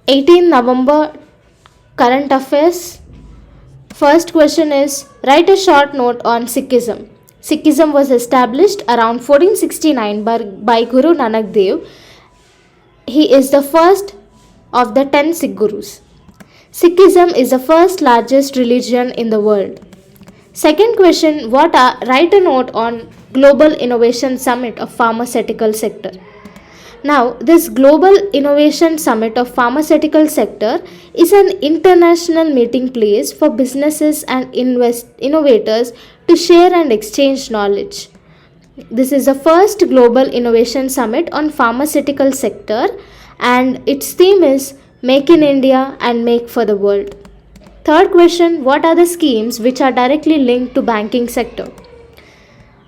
18 November current affairs. First question is, write a short note on Sikhism. Sikhism was established around 1469 by Guru Nanak Dev. He is the first of the 10 Sikh Gurus. Sikhism is the first largest religion in the world. Second question, write a note on Global Innovation Summit of Pharmaceutical Sector. Now, this Global Innovation Summit of Pharmaceutical Sector is an international meeting place for businesses and innovators to share and exchange knowledge. This is the first Global Innovation Summit on Pharmaceutical Sector, and its theme is Make in India and Make for the World. Third question, what are the schemes which are directly linked to banking sector?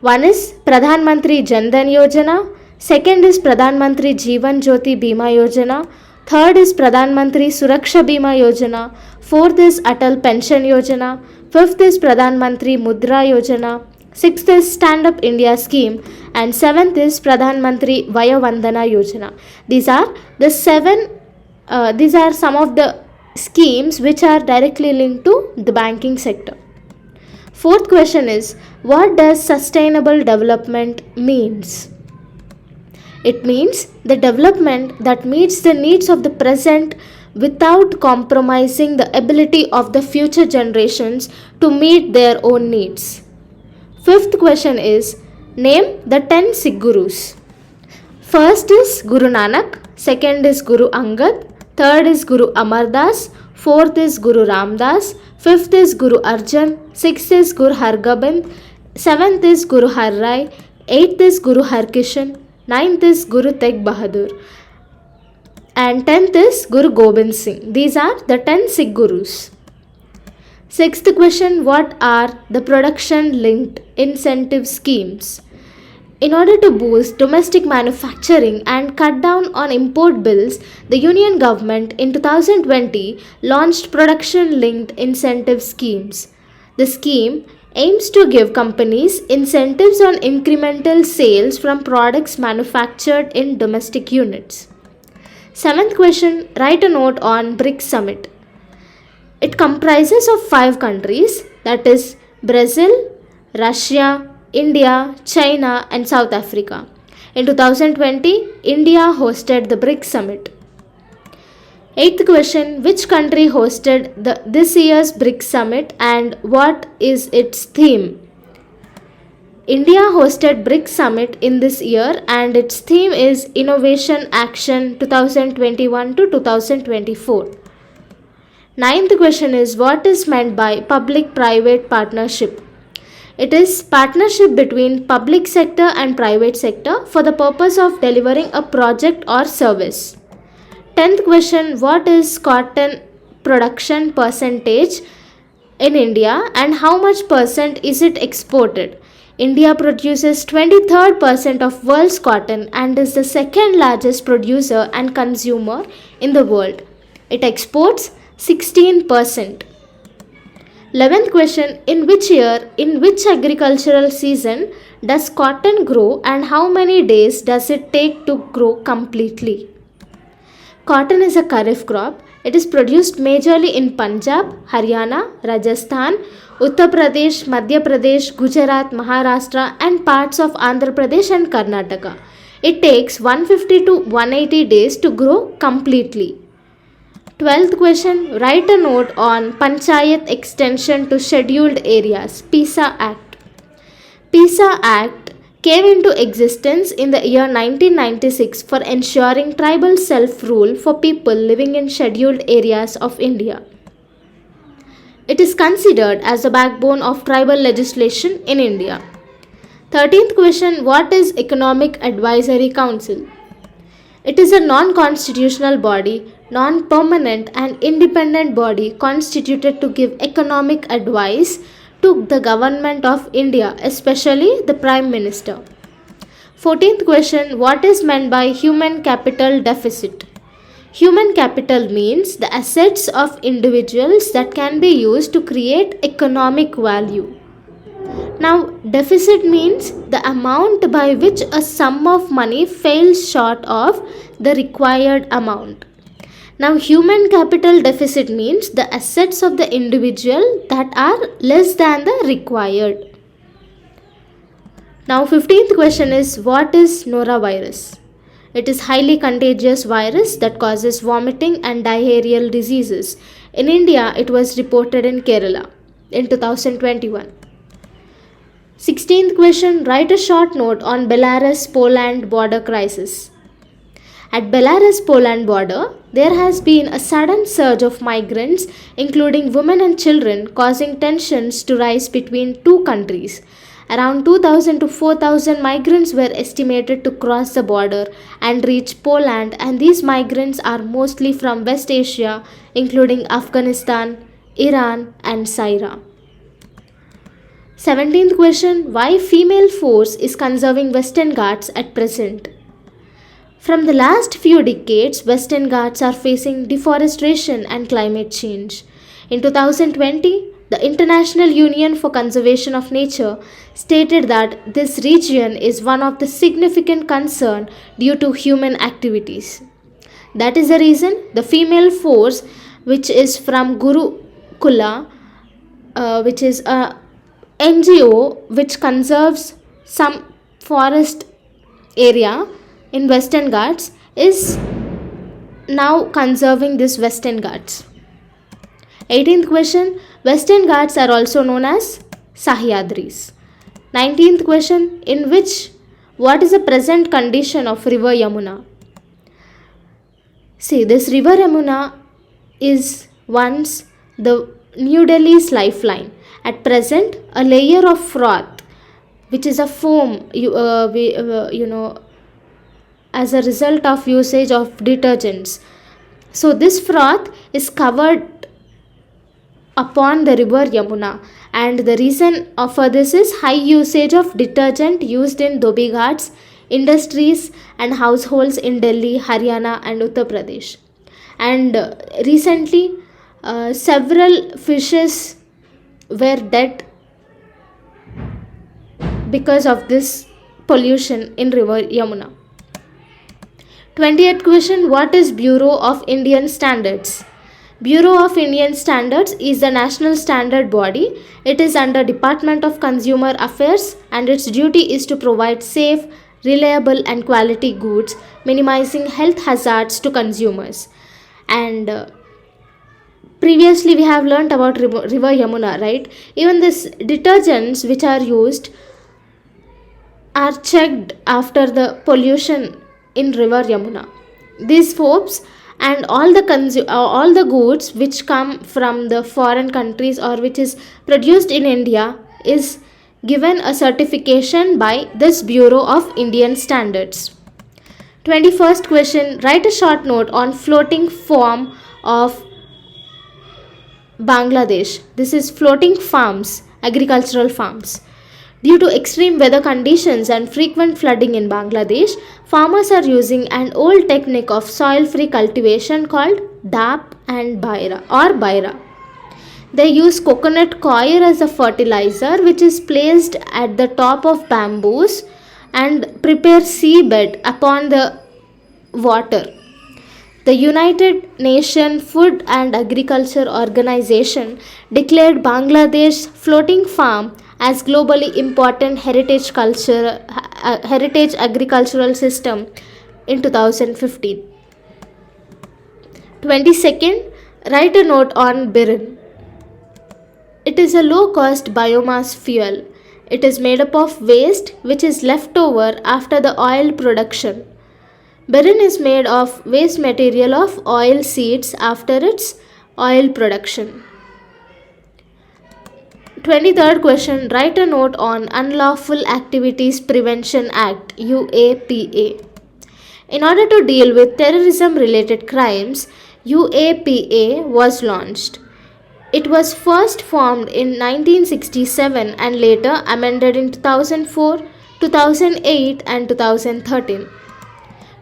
One is Pradhan Mantri Jan Dhan Yojana. Second is Pradhan Mantri Jeevan Jyoti Bima Yojana. Third is Pradhan Mantri Suraksha Bima Yojana. Fourth is Atal Pension Yojana. Fifth is Pradhan Mantri Mudra Yojana. Sixth is Stand Up India scheme. And seventh is Pradhan Mantri Vaya Vandana Yojana. These are some of the schemes which are directly linked to the banking sector. Fourth question is, what does sustainable development means? It means the development that meets the needs of the present without compromising the ability of the future generations to meet their own needs. Fifth question is, name the 10 Sikh Gurus. First is Guru Nanak, second is Guru Angad, third is Guru Amar Das, fourth is Guru Ramdas, fifth is Guru Arjan, sixth is Guru Hargobind, seventh is Guru Har Rai, eighth is Guru Harkishan, ninth is Guru Tegh Bahadur, and 10th is Guru Gobind Singh. These are the 10 Sikh Gurus. Sixth question, what are the production linked incentive schemes? In order to boost domestic manufacturing and cut down on import bills, the Union government in 2020 launched production linked incentive schemes. The scheme aims to give companies incentives on incremental sales from products manufactured in domestic units. Seventh question, write a note on BRICS Summit. It comprises of 5 countries, that is Brazil, Russia, India, China and South Africa. In 2020, India hosted the BRICS Summit. Eighth question, which country hosted this year's BRICS Summit and what is its theme? India hosted BRICS Summit in this year and its theme is Innovation Action 2021 to 2024. Ninth question is, what is meant by public-private partnership? It is partnership between public sector and private sector for the purpose of delivering a project or service. 10th question, what is cotton production percentage in India and how much percent is it exported? India produces 23rd% of world's cotton and is the second largest producer and consumer in the world. It exports 16%. 11th question, in which year, in which agricultural season does cotton grow and how many days does it take to grow completely? Cotton is a kharif crop. It is produced majorly in Punjab, Haryana, Rajasthan, Uttar Pradesh, Madhya Pradesh, Gujarat, Maharashtra and parts of Andhra Pradesh and Karnataka. It takes 150 to 180 days to grow completely. 12th question, write a note on Panchayat Extension to Scheduled Areas, PISA Act. PISA Act came into existence in the year 1996 for ensuring tribal self-rule for people living in scheduled areas of India. It is considered as the backbone of tribal legislation in India. 13th question, what is Economic Advisory Council? It is a non-constitutional body, non-permanent and independent body constituted to give economic advice to the government of India, especially the Prime Minister. 14th question, what is meant by human capital deficit? Human capital means the assets of individuals that can be used to create economic value. Now, deficit means the amount by which a sum of money falls short of the required amount. Now, human capital deficit means the assets of the individual that are less than the required. Now, 15th question is, what is norovirus? It is highly contagious virus that causes vomiting and diarrheal diseases. In India, it was reported in Kerala in 2021. 16th question, write a short note on Belarus-Poland border crisis. At Belarus-Poland border, there has been a sudden surge of migrants, including women and children, causing tensions to rise between two countries. Around 2,000 to 4,000 migrants were estimated to cross the border and reach Poland, and these migrants are mostly from West Asia, including Afghanistan, Iran, and Syria. 17th question, why female force is conserving Western Ghats at present? From the last few decades, Western Ghats are facing deforestation and climate change. In 2020, the International Union for Conservation of Nature stated that this region is one of the significant concern due to human activities. That is the reason the female force, which is from Gurukula, which is a NGO which conserves some forest area in Western Ghats, is now conserving this Western Ghats. 18th question, Western Ghats are also known as Sahyadris. 19th question, what is the present condition of river Yamuna? See, this river Yamuna is once the New Delhi's lifeline. At present, a layer of froth, which is a foam, as a result of usage of detergents. So this froth is covered upon the river Yamuna, and the reason for this is high usage of detergent used in Dhobi Ghats, industries and households in Delhi, Haryana and Uttar Pradesh. And recently, several fishes were dead because of this pollution in river Yamuna. 20th question, what is Bureau of Indian Standards? Bureau of Indian Standards is the national standard body. It is under Department of Consumer Affairs, and its duty is to provide safe, reliable and quality goods, minimizing health hazards to consumers. And previously we have learnt about river Yamuna, right? Even these detergents which are used are checked after the pollution in river Yamuna. These soaps and all the goods which come from the foreign countries or which is produced in India is given a certification by this Bureau of Indian Standards. 21st question, write a short note on floating farm of Bangladesh. This is floating farms, agricultural farms. Due to extreme weather conditions and frequent flooding in Bangladesh, farmers are using an old technique of soil-free cultivation called DAP and Baira. They use coconut coir as a fertilizer, which is placed at the top of bamboos and prepare seabed upon the water. The United Nations Food and Agriculture Organization declared Bangladesh floating farm as globally important heritage agricultural system in 2015. 22nd, write a note on Birin. It is a low-cost biomass fuel. It is made up of waste which is left over after the oil production. Birin is made of waste material of oil seeds after its oil production. 23rd question, write a note on Unlawful Activities Prevention Act, UAPA. In order to deal with terrorism related crimes, UAPA was launched. It was first formed in 1967 and later amended in 2004, 2008 and 2013.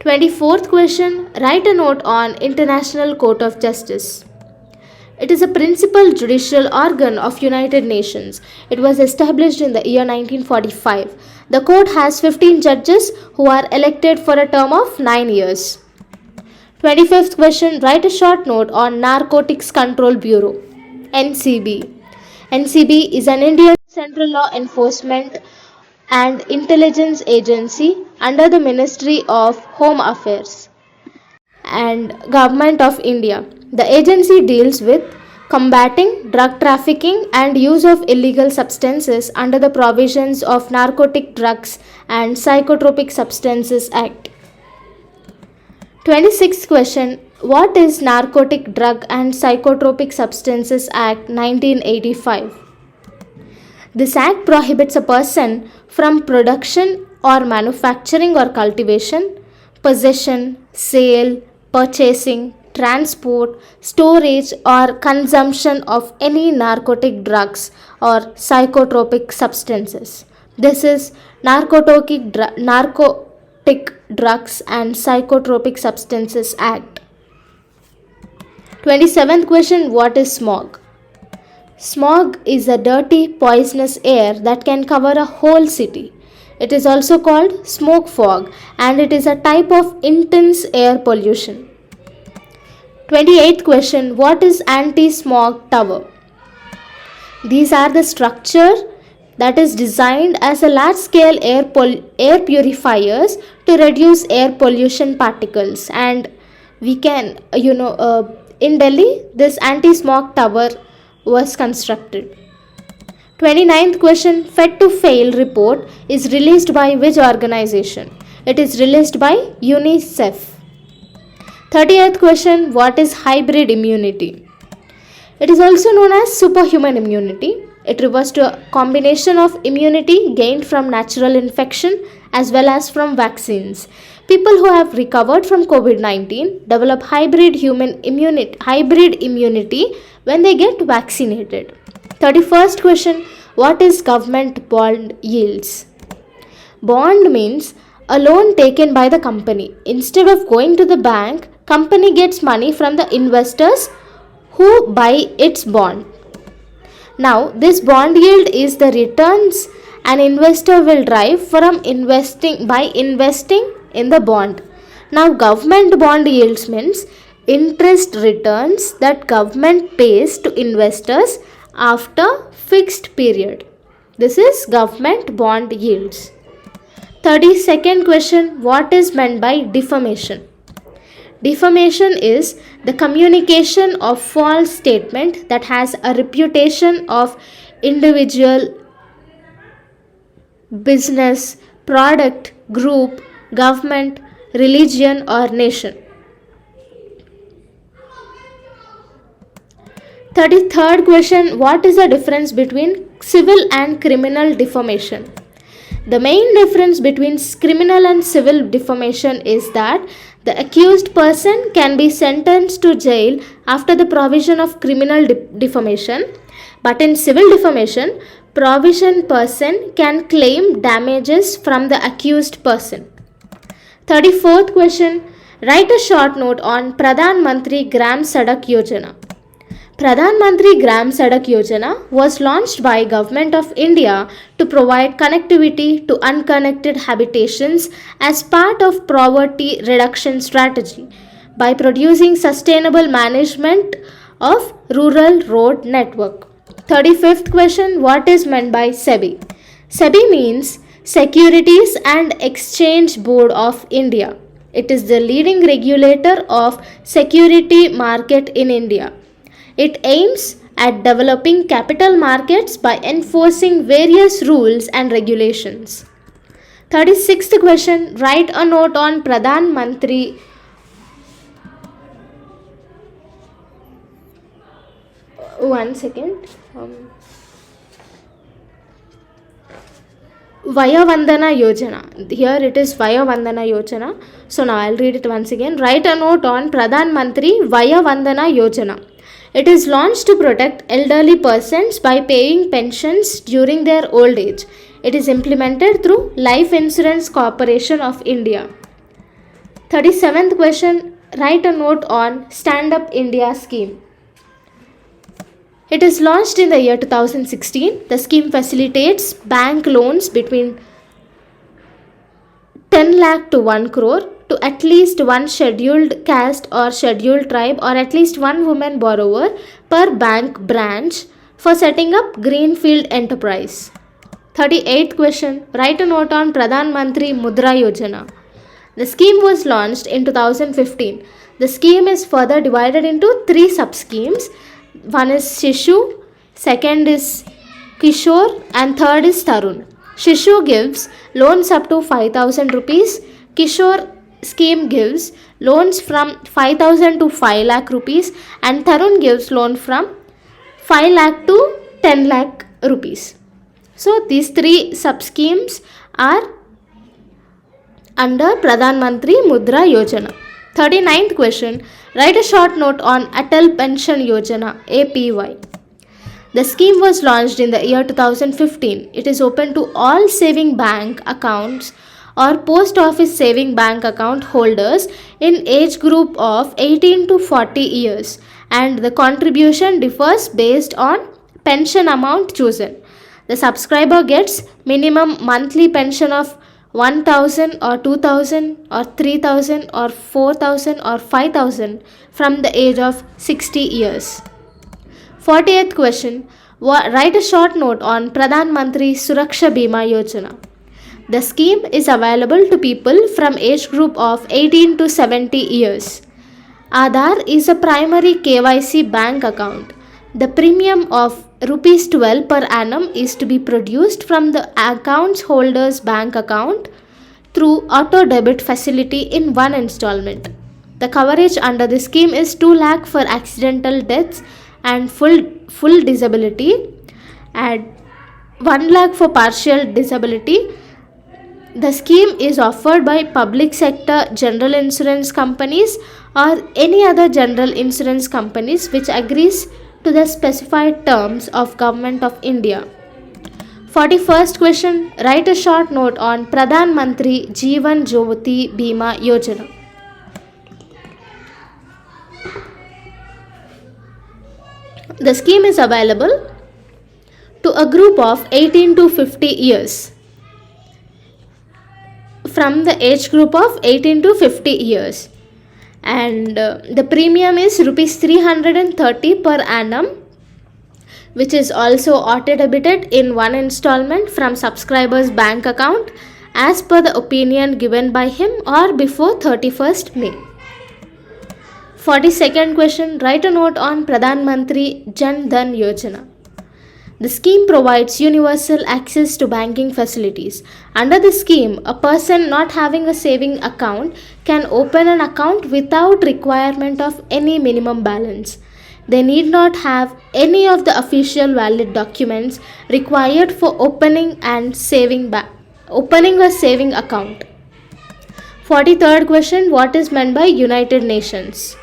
24th question, write a note on International Court of Justice. It is a principal judicial organ of United Nations. It was established in the year 1945. The court has 15 judges who are elected for a term of 9 years. 25th question, write a short note on Narcotics Control Bureau, NCB. NCB is an Indian Central Law Enforcement and Intelligence Agency under the Ministry of Home Affairs and Government of India. The agency deals with combating drug trafficking and use of illegal substances under the provisions of Narcotic Drugs and Psychotropic Substances Act. 26th question, what is Narcotic Drug and Psychotropic Substances Act 1985? This act prohibits a person from production or manufacturing or cultivation, possession, sale, purchasing, transport, storage or consumption of any narcotic drugs or psychotropic substances. This is Narcotic Drugs and Psychotropic Substances Act. 27th question, what is smog? Smog is a dirty, poisonous air that can cover a whole city. It is also called smoke fog and it is a type of intense air pollution. 28th question, what is anti-smog tower? These are the structure that is designed as a large-scale air purifiers to reduce air pollution particles, and we can in Delhi this anti-smog tower was constructed. 29th question, Fed to Fail report is released by which organization? It is released by UNICEF. 30th question, what is hybrid immunity? It is also known as superhuman immunity. It refers to a combination of immunity gained from natural infection as well as from vaccines. People who have recovered from COVID-19 develop hybrid immunity when they get vaccinated. 31st question, what is government bond yields? Bond means a loan taken by the company. Instead of going to the bank, company gets money from the investors who buy its bond. Now, this bond yield is the returns an investor will derive from investing in the bond. Now, government bond yields means interest returns that government pays to investors after fixed period. This is government bond yields. 32nd question, what is meant by defamation? Defamation is the communication of false statement that has a reputation of individual, business, product, group, government, religion or nation. 33rd question, what is the difference between civil and criminal defamation? The main difference between criminal and civil defamation is that the accused person can be sentenced to jail after the provision of criminal defamation, but in civil defamation, provision person can claim damages from the accused person. 34th question, write a short note on Pradhan Mantri Gram Sadak Yojana. Pradhan Mantri Gram Sadak Yojana was launched by Government of India to provide connectivity to unconnected habitations as part of poverty reduction strategy by producing sustainable management of rural road network. 35th question, what is meant by SEBI? SEBI means Securities and Exchange Board of India. It is the leading regulator of security market in India. It aims at developing capital markets by enforcing various rules and regulations. 36th question, write a note on Pradhan Mantri. One second. Vaya Vandana Yojana. Here it is Vaya Vandana Yojana. So now I'll read it once again. Write a note on Pradhan Mantri Vaya Vandana Yojana. It is launched to protect elderly persons by paying pensions during their old age. It is implemented through Life Insurance Corporation of India. 37th question, write a note on Stand Up India scheme. It is launched in the year 2016. The scheme facilitates bank loans between 10 lakh to 1 crore to at least one scheduled caste or scheduled tribe or at least one woman borrower per bank branch for setting up greenfield enterprise. 38th question. Write a note on Pradhan Mantri Mudra Yojana. The scheme was launched in 2015. The scheme is further divided into 3 sub-schemes. One is Shishu, second is Kishore, and third is Tarun. Shishu gives loans up to 5,000 rupees. Kishore scheme gives loans from 5,000 to 5 lakh rupees, and Tarun gives loan from 5 lakh to 10 lakh rupees. So these 3 sub schemes are under Pradhan Mantri Mudra Yojana. 39th question. Write a short note on Atal Pension Yojana APY. The scheme was launched in the year 2015. It is open to all saving bank accounts or post office saving bank account holders in age group of 18 to 40 years, and the contribution differs based on pension amount chosen. The subscriber gets minimum monthly pension of 1,000 or 2,000 or 3,000 or 4,000 or 5,000 from the age of 60 years. 40th question. Write a short note on Pradhan Mantri Suraksha Bima Yojana. The scheme is available to people from age group of 18 to 70 years. Aadhaar is a primary KYC bank account. The premium of rupees 12 per annum is to be produced from the account holder's bank account through auto debit facility in one installment. The coverage under the scheme is 2 lakh for accidental deaths and full disability, and 1 lakh for partial disability. The scheme is offered by public sector general insurance companies or any other general insurance companies which agrees to the specified terms of Government of India. 41st question. Write a short note on Pradhan Mantri Jeevan Jyoti Bima Yojana. The scheme is available to a group of 18 to 50 years. From the age group of 18 to 50 years. And the premium is rupees 330 per annum, which is also auto debited in one installment from subscriber's bank account as per the opinion given by him or before 31st May. 42nd question. Write a note on Pradhan Mantri Jan Dhan Yojana. The scheme provides universal access to banking facilities. Under the scheme, a person not having a saving account can open an account without requirement of any minimum balance. They need not have any of the official valid documents required for opening a saving account. 43rd question. What is meant by United Nations?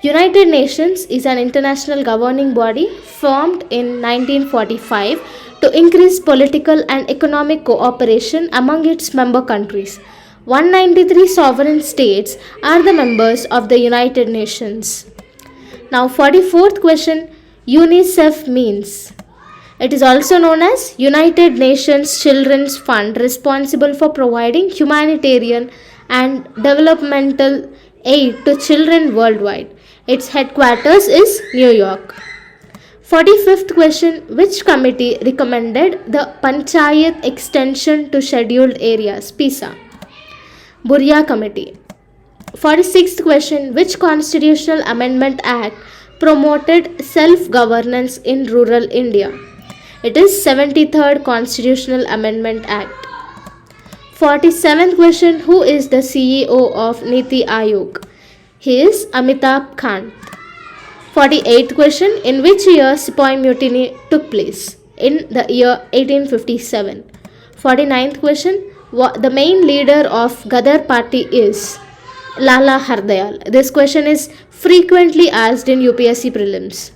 United Nations is an international governing body formed in 1945 to increase political and economic cooperation among its member countries. 193 sovereign states are the members of the United Nations. Now 44th question. UNICEF means. It is also known as United Nations Children's Fund, responsible for providing humanitarian and developmental aid to children worldwide. Its headquarters is New York. 45th question. Which committee recommended the Panchayat extension to scheduled areas? PISA. Burya Committee. 46th question. Which Constitutional Amendment Act promoted self-governance in rural India? It is 73rd Constitutional Amendment Act. 47th question. Who is the CEO of Niti Aayog? He is Amitabh Kant. 48th question. In which year Sepoy Mutiny took place? In the year 1857. 49th question. The main leader of Gadar party is Lala Hardayal. This question is frequently asked in UPSC prelims.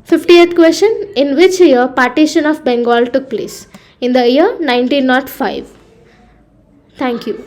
50th question. In which year partition of Bengal took place? In the year 1905. Thank you.